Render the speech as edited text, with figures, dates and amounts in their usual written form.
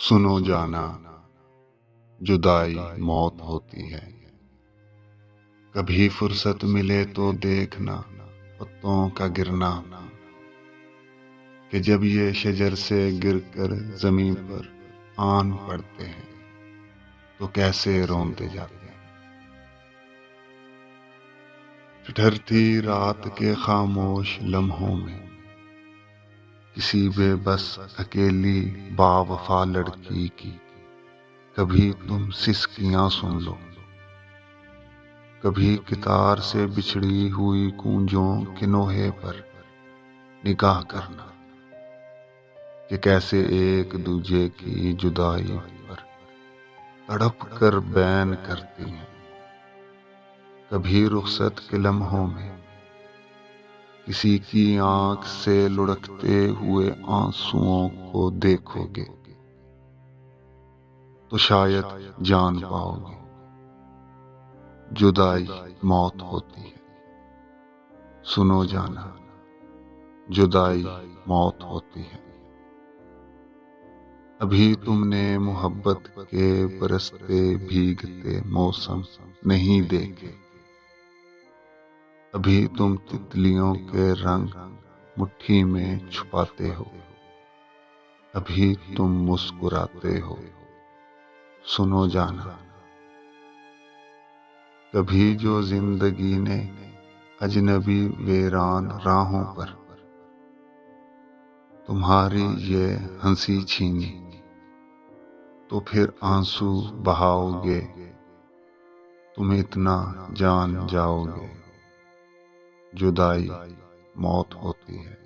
सुनो जाना, जुदाई मौत होती है। कभी फुर्सत मिले तो देखना पत्तों का गिरना, कि जब ये शजर से गिरकर जमीन पर आन पड़ते हैं तो कैसे रोंदे जाते हैं। ठहरती रात के खामोश लम्हों में किसी बेबस अकेली बावफा लड़की की कभी तुम सिसकियां सुन लो, कभी कितार से बिछड़ी हुई कूंजों के नोहे पर निगाह करना, कि कैसे एक दूजे की जुदाई पर तड़प कर बैन करती हैं। कभी रुखसत के लम्हों में किसी की आंख से लुढ़कते हुए आंसुओं को देखोगे तो शायद जान पाओगे जुदाई मौत होती है। सुनो जाना, जुदाई मौत होती है। अभी तुमने मोहब्बत के बरसते भीगते मौसम नहीं देखे, अभी तुम तितलियों के रंग मुट्ठी में छुपाते हो, अभी तुम मुस्कुराते हो। सुनो जाना, कभी जो जिंदगी ने अजनबी वीरान राहों पर तुम्हारी ये हंसी छीनी तो फिर आंसू बहाओगे, तुम इतना जान जाओगे जुदाई मौत होती है।